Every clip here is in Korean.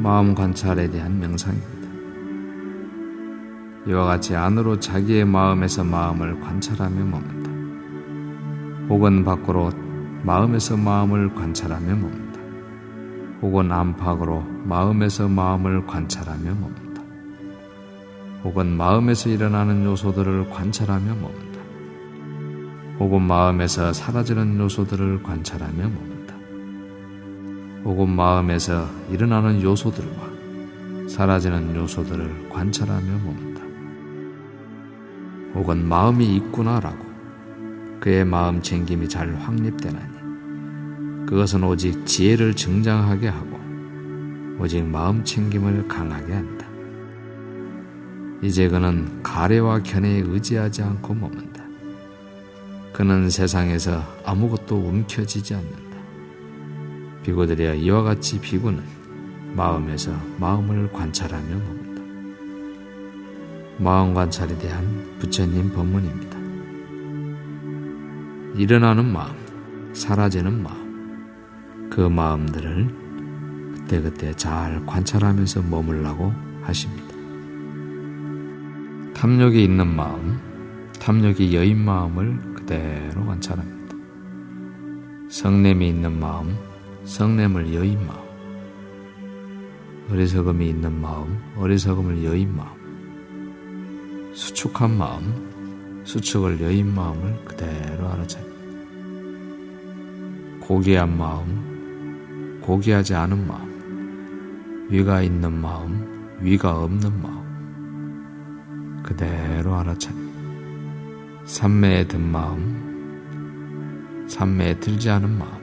마음 관찰에 대한 명상입니다. 이와 같이 안으로 자기의 마음에서 마음을 관찰하며 머문다. 혹은 밖으로 마음에서 마음을 관찰하며 머문다. 혹은 안팎으로 마음에서 마음을 관찰하며 머문다. 혹은 마음에서 일어나는 요소들을 관찰하며 머문다. 혹은 마음에서 사라지는 요소들을 관찰하며 머문다. 혹은 마음에서 일어나는 요소들과 사라지는 요소들을 관찰하며 머문다. 혹은 마음이 있구나라고 그의 마음 챙김이 잘 확립되나니 그것은 오직 지혜를 증장하게 하고 오직 마음 챙김을 강하게 한다. 이제 그는 가래와 견해에 의지하지 않고 머문다. 그는 세상에서 아무것도 움켜쥐지 않는다. 비고들이여 이와 같이 비고는 마음에서 마음을 관찰하며 머문다. 마음 관찰에 대한 부처님 법문입니다. 일어나는 마음, 사라지는 마음, 그 마음들을 그때그때 잘 관찰하면서 머물라고 하십니다. 탐욕이 있는 마음, 탐욕이 여인 마음을 그대로 관찰합니다. 성냄이 있는 마음, 성냄을 여인 마음, 어리석음이 있는 마음, 어리석음을 여인 마음, 수축한 마음, 수축을 여인 마음을 그대로 알아차립니다. 고귀한 마음, 고귀하지 않은 마음, 위가 있는 마음, 위가 없는 마음 그대로 알아차립니다. 삼매에 든 마음, 삼매에 들지 않은 마음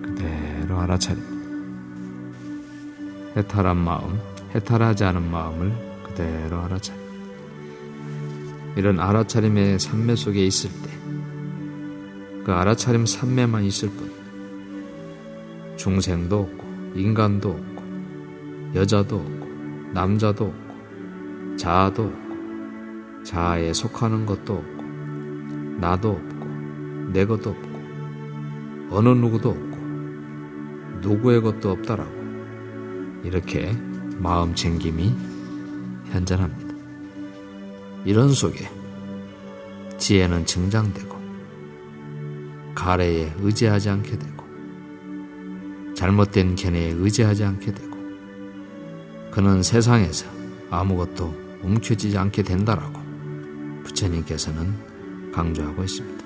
그대로 알아차립니다. 해탈한 마음, 해탈하지 않은 마음을 그대로 알아차립니다. 이런 알아차림의 삼매 속에 있을 때 그 알아차림 삼매만 있을 뿐 중생도 없고 인간도 없고 여자도 없고 남자도 없고 자아도 없고 자아에 속하는 것도 없고 나도 없고 내 것도 없고 어느 누구도 없고 누구의 것도 없다라고 이렇게 마음 챙김이 현존합니다. 이런 속에 지혜는 증장되고 가래에 의지하지 않게 되고 잘못된 견해에 의지하지 않게 되고 그는 세상에서 아무것도 움켜쥐지 않게 된다라고 부처님께서는 강조하고 있습니다.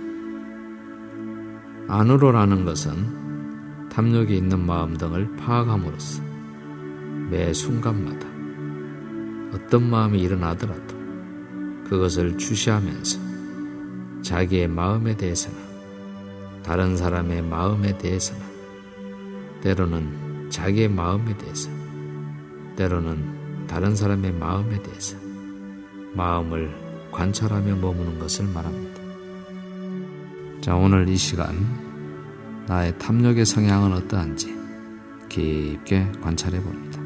안으로라는 것은 탐욕이 있는 마음 등을 파악함으로써 매 순간마다 어떤 마음이 일어나더라도 그것을 주시하면서 자기의 마음에 대해서나 다른 사람의 마음에 대해서나 때로는 자기의 마음에 대해서 때로는 다른 사람의 마음에 대해서 마음을 관찰하며 머무는 것을 말합니다. 자, 오늘 이 시간 나의 탐욕의 성향은 어떠한지 깊게 관찰해 봅니다.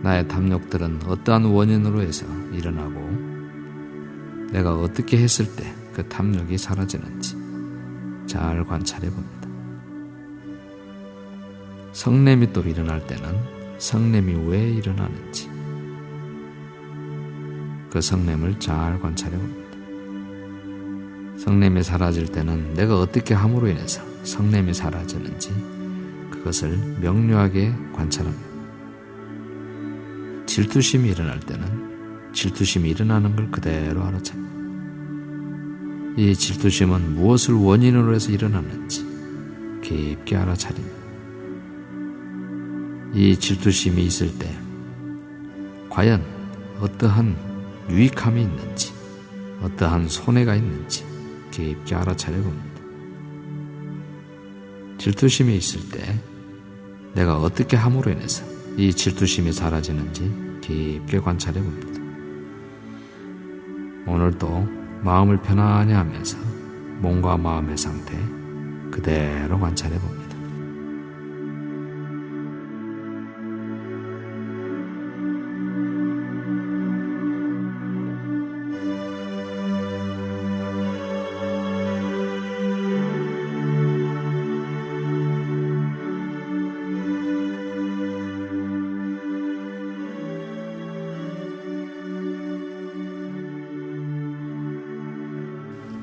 나의 탐욕들은 어떠한 원인으로 해서 일어나고 내가 어떻게 했을 때 그 탐욕이 사라지는지 잘 관찰해 봅니다. 성냄이 또 일어날 때는 성냄이 왜 일어나는지 그 성냄을 잘 관찰해 봅니다. 성냄이 사라질 때는 내가 어떻게 함으로 인해서 성냄이 사라지는지 그것을 명료하게 관찰합니다. 질투심이 일어날 때는 질투심이 일어나는 걸 그대로 알아차립니다. 이 질투심은 무엇을 원인으로 해서 일어났는지 깊게 알아차립니다. 이 질투심이 있을 때 과연 어떠한 유익함이 있는지 어떠한 손해가 있는지 깊게 알아차려 봅니다. 질투심이 있을 때 내가 어떻게 함으로 인해서 이 질투심이 사라지는지 깊게 관찰해 봅니다. 오늘도 마음을 편안히 하면서 몸과 마음의 상태 그대로 관찰해 봅니다.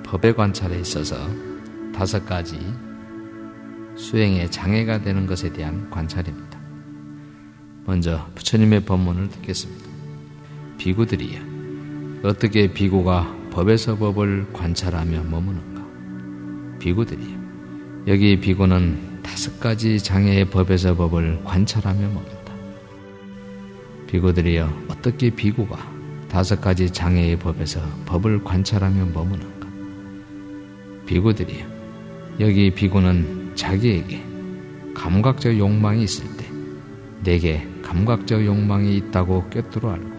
법의 관찰에 있어서 5가지 수행의 장애가 되는 것에 대한 관찰입니다. 먼저 부처님의 법문을 듣겠습니다. 비구들이여, 어떻게 비구가 법에서 법을 관찰하며 머무는가? 비구들이여, 여기 비구는 5가지 장애의 법에서 법을 관찰하며 머문다. 비구들이여, 어떻게 비구가 5가지 장애의 법에서 법을 관찰하며 머무는가? 비구들이여, 여기 비구는 자기에게 감각적 욕망이 있을 때 내게 감각적 욕망이 있다고 꿰뚫어 알고,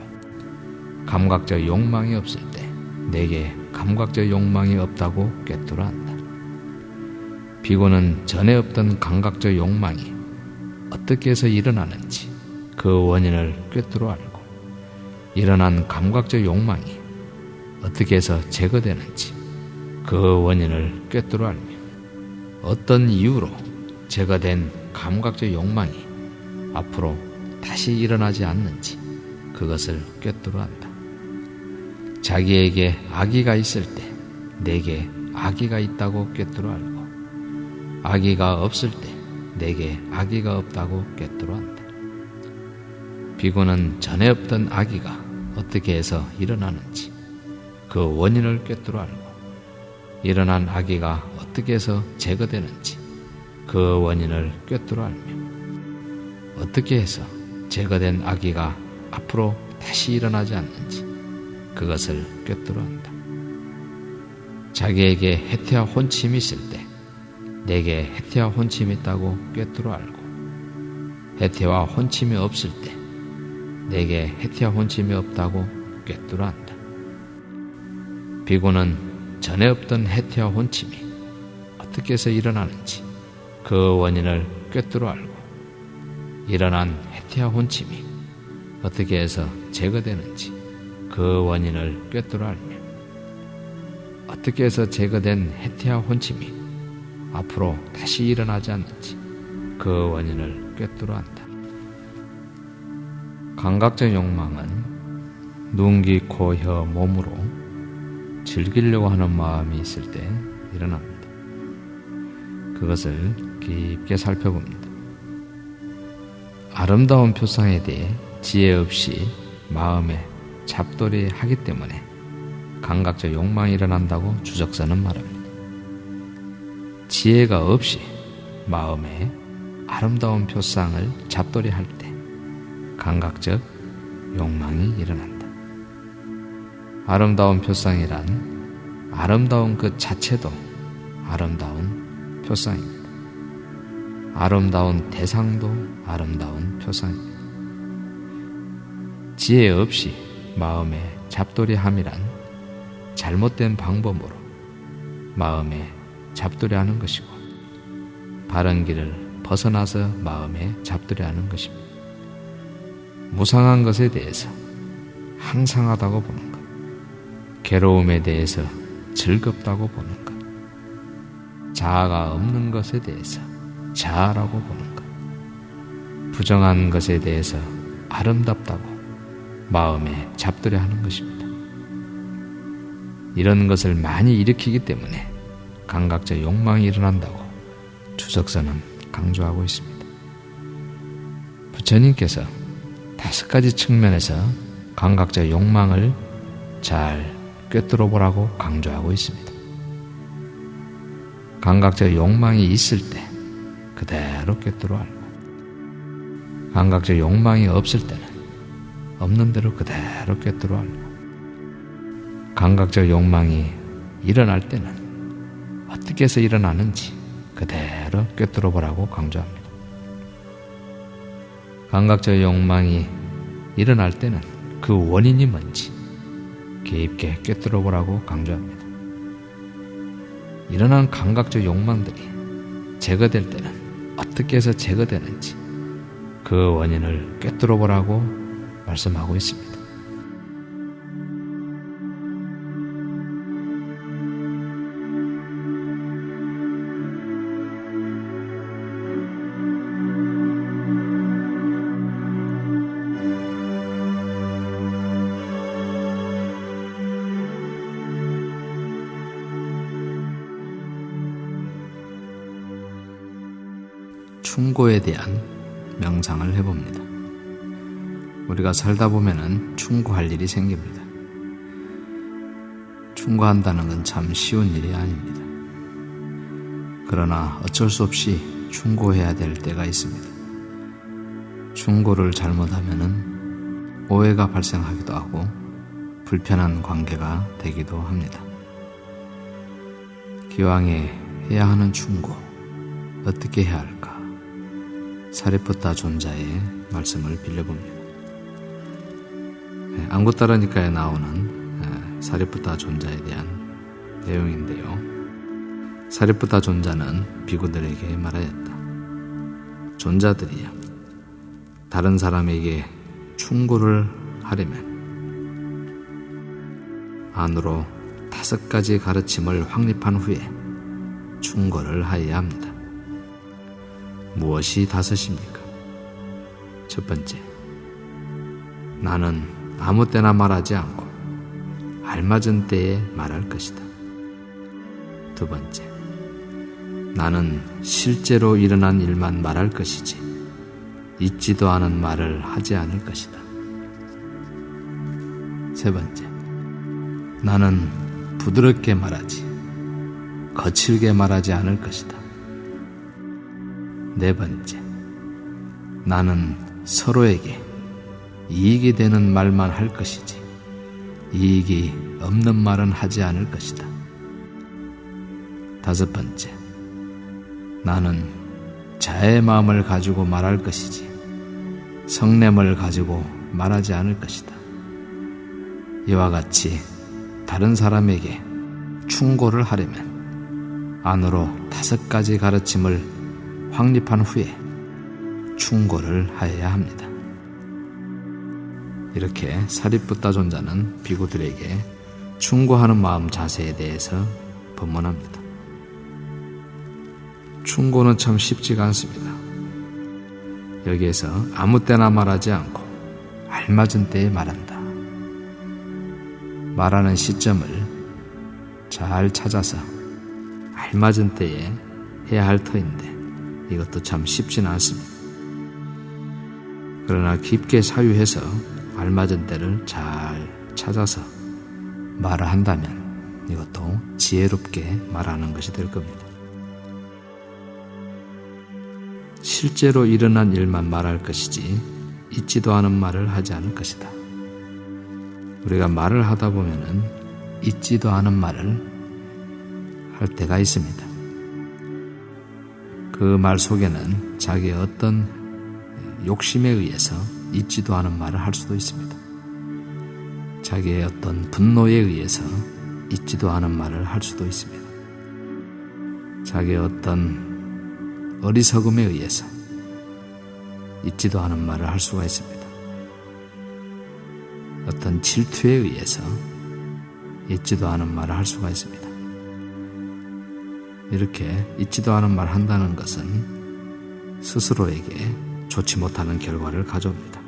감각적 욕망이 없을 때 내게 감각적 욕망이 없다고 꿰뚫어 안다. 비구는 전에 없던 감각적 욕망이 어떻게 해서 일어나는지 그 원인을 꿰뚫어 알고, 일어난 감각적 욕망이 어떻게 해서 제거되는지 그 원인을 꿰뚫어 알며, 어떤 이유로 제거된 감각적 욕망이 앞으로 다시 일어나지 않는지 그것을 꿰뚫어 안다. 자기에게 악의가 있을 때 내게 악의가 있다고 꿰뚫어 알고, 악의가 없을 때 내게 악의가 없다고 꿰뚫어 안다. 비구는 전에 없던 악의가 어떻게 해서 일어나는지 그 원인을 꿰뚫어 알고, 일어난 악의가 어떻게 해서 제거되는지 그 원인을 꿰뚫어 알며, 어떻게 해서 제거된 악의가 앞으로 다시 일어나지 않는지 그것을 꿰뚫어 안다. 자기에게 해태와 혼침이 있을 때 내게 해태와 혼침이 있다고 꿰뚫어 알고, 해태와 혼침이 없을 때 내게 해태와 혼침이 없다고 꿰뚫어 안다. 비구는 전에 없던 해태와 혼침이 어떻게 해서 일어나는지 그 원인을 꿰뚫어 알고, 일어난 해태와 혼침이 어떻게 해서 제거되는지 그 원인을 꿰뚫어 알며, 어떻게 해서 제거된 해태와 혼침이 앞으로 다시 일어나지 않는지 그 원인을 꿰뚫어 안다. 감각적 욕망은 눈, 귀, 코, 혀, 몸으로 즐기려고 하는 마음이 있을 때 일어납니다. 그것을 깊게 살펴봅니다. 아름다운 표상에 대해 지혜 없이 마음에 잡돌이 하기 때문에 감각적 욕망이 일어난다고 주석서는 말합니다. 지혜가 없이 마음에 아름다운 표상을 잡돌이 할 때 감각적 욕망이 일어난다. 아름다운 표상이란 아름다운 그 자체도 아름다운 표상입니다. 아름다운 대상도 아름다운 표상입니다. 지혜 없이 마음에 잡돌이함이란 잘못된 방법으로 마음에 잡돌이하는 것이고, 바른 길을 벗어나서 마음에 잡돌이하는 것입니다. 무상한 것에 대해서 항상하다고 보는 것, 괴로움에 대해서 즐겁다고 보는 것, 자아가 없는 것에 대해서 자아라고 보는 것, 부정한 것에 대해서 아름답다고 마음에 잡들여 하는 것입니다. 이런 것을 많이 일으키기 때문에 감각적 욕망이 일어난다고 주석서는 강조하고 있습니다. 부처님께서 5가지 측면에서 감각적 욕망을 잘 꿰뚫어 보라고 강조하고 있습니다. 감각적 욕망이 있을 때 그대로 꿰뚫어 알고, 감각적 욕망이 없을 때는 없는 대로 그대로 꿰뚫어 알고, 감각적 욕망이 일어날 때는 어떻게 해서 일어나는지 그대로 꿰뚫어 보라고 강조합니다. 감각적 욕망이 일어날 때는 그 원인이 뭔지 깊게 꿰뚫어 보라고 강조합니다. 일어난 감각적 욕망들이 제거될 때는 어떻게 해서 제거되는지 그 원인을 꿰뚫어 보라고 말씀하고 있습니다. 충고에 대한 명상을 해봅니다. 우리가 살다 보면은 충고할 일이 생깁니다. 충고한다는 건 참 쉬운 일이 아닙니다. 그러나 어쩔 수 없이 충고해야 될 때가 있습니다. 충고를 잘못하면은 오해가 발생하기도 하고 불편한 관계가 되기도 합니다. 기왕에 해야 하는 충고, 어떻게 해야 할까? 사리푸타 존자의 말씀을 빌려봅니다. 안구따르니카에 나오는 사리푸타 존자에 대한 내용인데요. 사리푸타 존자는 비구들에게 말하였다. 존자들이여, 다른 사람에게 충고를 하려면 안으로 5가지 가르침을 확립한 후에 충고를 하여야 합니다. 무엇이 5입니까? 첫 번째, 나는 아무 때나 말하지 않고 알맞은 때에 말할 것이다. 두 번째, 나는 실제로 일어난 일만 말할 것이지 있지도 않은 말을 하지 않을 것이다. 세 번째, 나는 부드럽게 말하지 거칠게 말하지 않을 것이다. 네 번째, 나는 서로에게 이익이 되는 말만 할 것이지 이익이 없는 말은 하지 않을 것이다. 다섯 번째, 나는 자의 마음을 가지고 말할 것이지 성냄을 가지고 말하지 않을 것이다. 이와 같이 다른 사람에게 충고를 하려면 안으로 5가지 가르침을 확립한 후에 충고를 하여야 합니다. 이렇게 사리푸타 존자는 비구들에게 충고하는 마음 자세에 대해서 법문합니다. 충고는 참 쉽지가 않습니다. 여기에서 아무 때나 말하지 않고 알맞은 때에 말한다. 말하는 시점을 잘 찾아서 알맞은 때에 해야 할 터인데 이것도 참 쉽지는 않습니다. 그러나 깊게 사유해서 알맞은 때를 잘 찾아서 말을 한다면 이것도 지혜롭게 말하는 것이 될 겁니다. 실제로 일어난 일만 말할 것이지 있지도 않은 말을 하지 않을 것이다. 우리가 말을 하다 보면은 있지도 않은 말을 할 때가 있습니다. 그 말 속에는 자기의 어떤 욕심에 의해서 있지도 않은 말을 할 수도 있습니다. 자기의 어떤 분노에 의해서 있지도 않은 말을 할 수도 있습니다. 자기의 어떤 어리석음에 의해서 있지도 않은 말을 할 수가 있습니다. 어떤 질투에 의해서 있지도 않은 말을 할 수가 있습니다. 이렇게 있지도 않은 말을 한다는 것은 스스로에게 좋지 못하는 결과를 가져옵니다.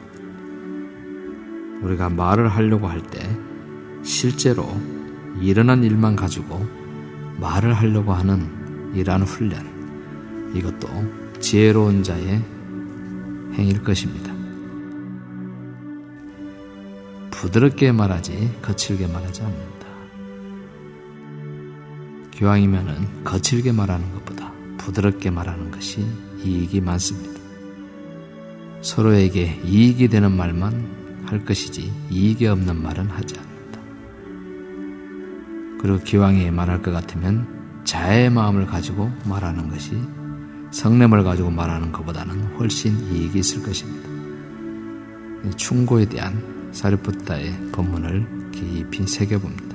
우리가 말을 하려고 할 때 실제로 일어난 일만 가지고 말을 하려고 하는 이러한 훈련, 이것도 지혜로운 자의 행일 것입니다. 부드럽게 말하지 거칠게 말하지 않는다. 기왕이면은 거칠게 말하는 것보다 부드럽게 말하는 것이 이익이 많습니다. 서로에게 이익이 되는 말만 할 것이지 이익이 없는 말은 하지 않는다. 그리고 기왕에 말할 것 같으면 자의 마음을 가지고 말하는 것이 성냄을 가지고 말하는 것보다는 훨씬 이익이 있을 것입니다. 충고에 대한 사리푸타의 법문을 깊이 새겨봅니다.